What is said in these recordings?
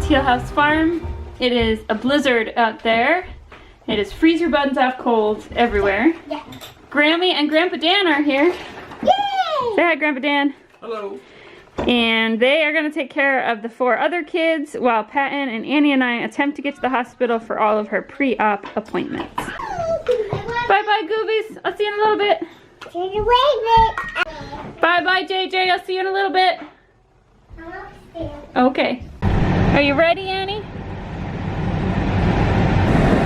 Teal House Farm. It is a blizzard out there. It is freeze your buns off cold everywhere. Yeah. Grammy and Grandpa Dan are here. Yay! Say hi, Grandpa Dan. Hello. And they are going to take care of the 4 other kids while Patton and Annie and I attempt to get to the hospital for all of her pre-op appointments. Bye-bye, Goobies. I'll see you in a little bit. Bye-bye, JJ. I'll see you in a little bit. Okay. Are you ready, Annie?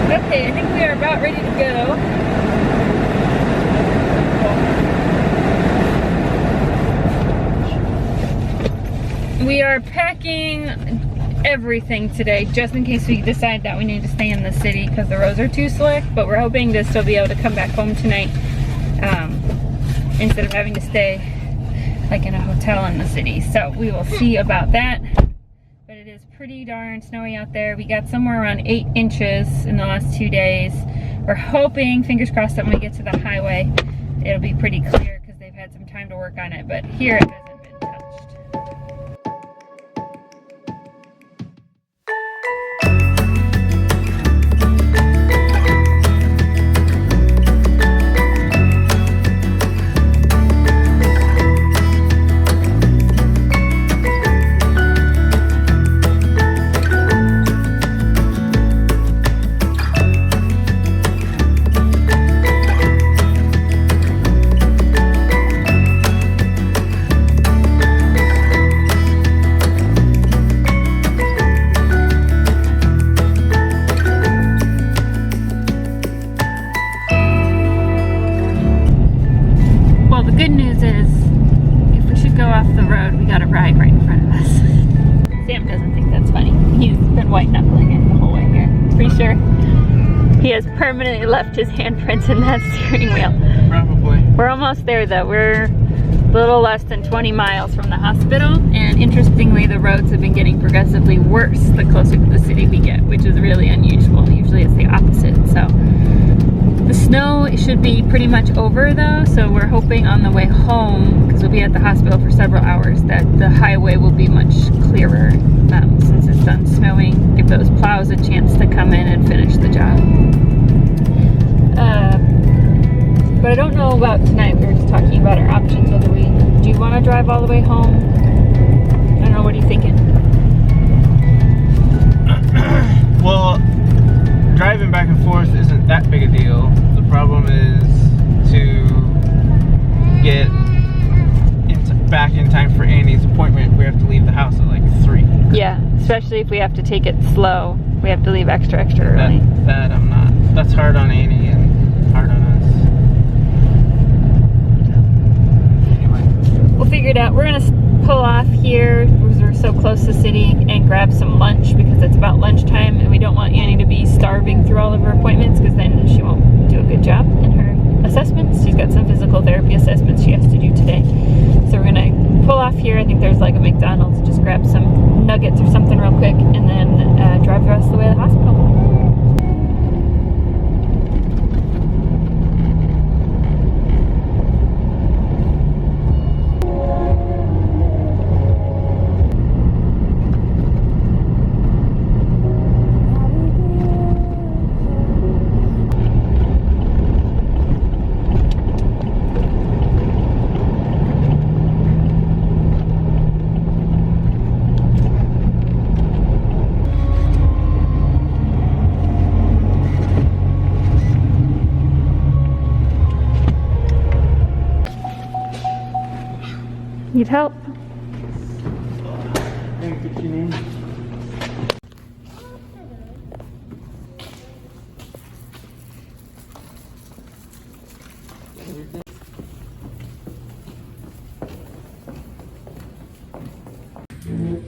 Okay, I think we are about ready to go. We are packing everything today just in case we decide that we need to stay in the city because the roads are too slick, but we're hoping to still be able to come back home tonight instead of having to stay like in a hotel in the city. So we will see about that. But it is pretty darn snowy out there. We got somewhere around 8 inches in the last 2 days. We're hoping, fingers crossed, that when we get to the highway, it'll be pretty clear because they've had some time to work on it. But here it hasn't been touched. He has permanently left his handprints in that steering wheel. Probably. We're almost there though. We're a little less than 20 miles from the hospital, and interestingly the roads have been getting progressively worse the closer to the city we get, which is really unusual. Usually it's the opposite. So the snow should be pretty much over though, so we're hoping on the way home, because we'll be at the hospital for several hours, that the highway will be much clearer since it's done snowing. Give those plows a chance to come in and finish the job. But I don't know about tonight. We were just talking about our options. Do you want to drive all the way home? I don't know, what are you thinking? Well, driving back and forth isn't that big a deal. The problem is to get back in time for Annie's appointment. We have to leave the house at like 3. Yeah, especially if we have to take it slow. We have to leave extra early. That I'm not. That's hard on Annie and hard on us. Anyway. We'll figure it out. We're going to pull off here because we're so close to the city and grab some lunch because it's about lunchtime and we don't want Annie to be starving through all of her appointments because then she won't do a good job in her assessments. She's got some physical therapy assessments she has to do today. So we're going to pull off here. I think there's like a McDonald's. Just grab some nuggets or something real quick and then drive the rest of the way to the hospital. Need help?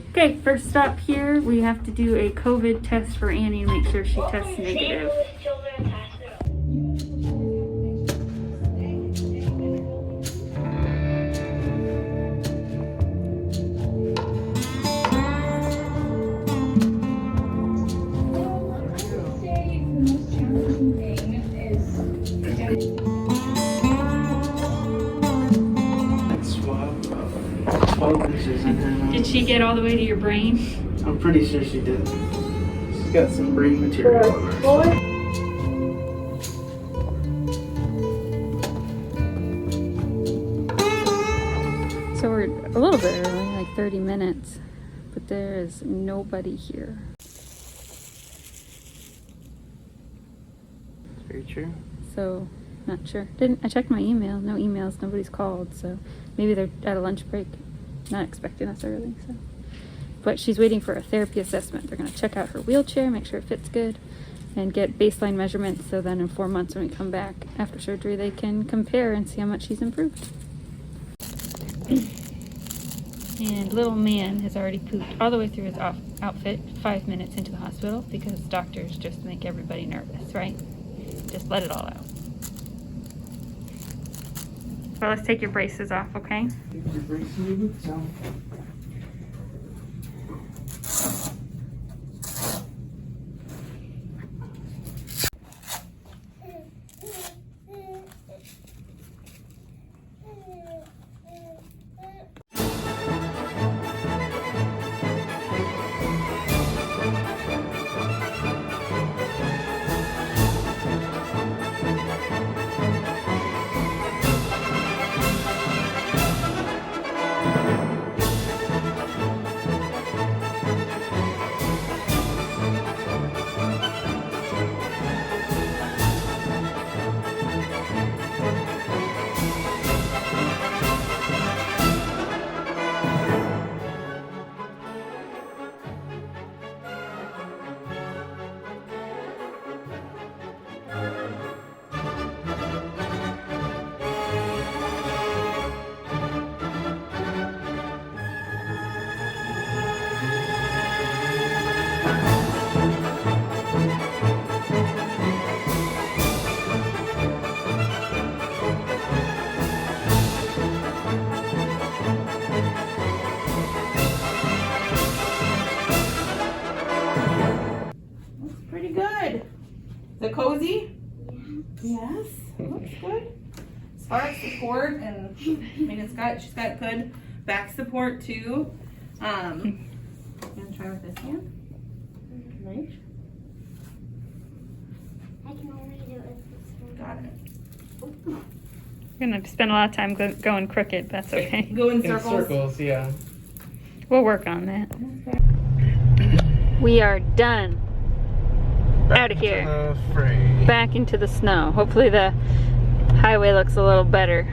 Okay, first stop here, we have to do a COVID test for Annie to make sure she tests negative. Did she get all the way to your brain? I'm pretty sure she did. She's got some brain material on her. So we're a little bit early, like 30 minutes, but there is nobody here. Very true. So, not sure. I checked my email. No emails. Nobody's called. So maybe they're at a lunch break. Not expecting us early. So, but she's waiting for a therapy assessment. They're gonna check out her wheelchair, make sure it fits good, and get baseline measurements. So then in 4 months when we come back after surgery, they can compare and see how much she's improved. And little man has already pooped all the way through his outfit 5 minutes into the hospital because doctors just make everybody nervous, right? Just let it all out. Well, let's take your braces off, okay? Take your braces and your boots off. Is it cozy? Yes. Looks good. As far as support, and I mean, she's got good back support too. Gonna try with this hand. Right. I can only do it with this one. Got it. We're gonna spend a lot of time going crooked, but that's okay. Go in In circles. circles, yeah. We'll work on that. We are done. Out of here. To the fray. Back into the snow. Hopefully the highway looks a little better.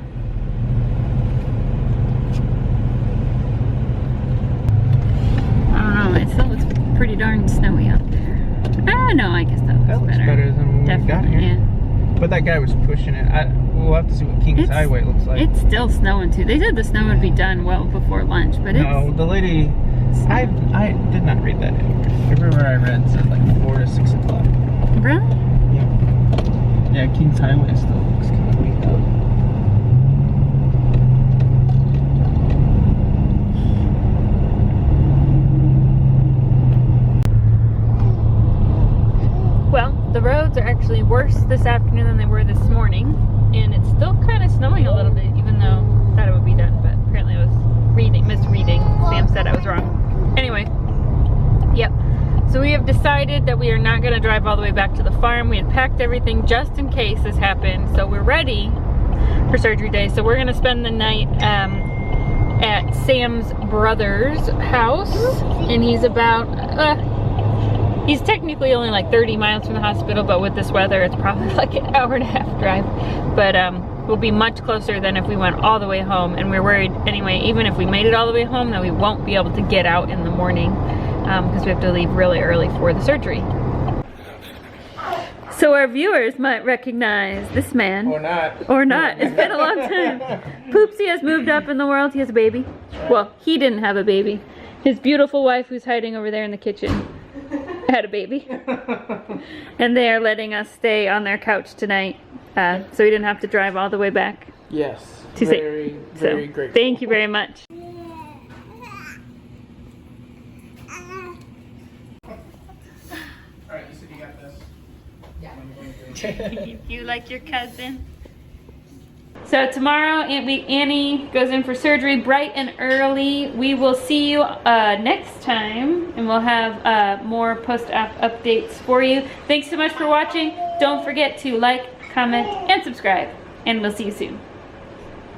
I don't know, it still looks pretty darn snowy out there. Ah, no, I guess that looks That looks better than when we got Definitely, here. yeah. But that guy was pushing it. We'll have to see what King's Highway looks like. It's still snowing too. They said the snow would be done well before lunch, but No, the lady, I did not read that anywhere. Everywhere I read said like 4 to 6 o'clock. Really? Yeah. Yeah, King's Highway still looks kind of weak out. Well, the roads are actually worse this afternoon than they were this morning, and it's still kind of snowing a little bit, even though I thought it would be done, but apparently I was misreading. Sam said I was wrong. Anyway, yep. So we have decided that we are not going to drive all the way back to the farm. We had packed everything just in case this happened, so we're ready for surgery day. So we're going to spend the night at Sam's brother's house, and he's about, he's technically only like 30 miles from the hospital, but with this weather, it's probably like an hour and a half drive. But we'll be much closer than if we went all the way home, and we're worried anyway, even if we made it all the way home, that we won't be able to get out in the morning because we have to leave really early for the surgery. So our viewers might recognize this man. Or not. Or not. It's been a long time. Poopsie has moved up in the world. He has a baby. Well, he didn't have a baby. His beautiful wife, who's hiding over there in the kitchen, had a baby. And they are letting us stay on their couch tonight, so we didn't have to drive all the way back. Yes. To very, say. very So, grateful. thank you very much. Alright, you said you got this? You like your cousin? So tomorrow Annie goes in for surgery bright and early. We will see you next time, and we'll have more post-op updates for you. Thanks so much for watching. Don't forget to like, comment, and subscribe, and we'll see you soon.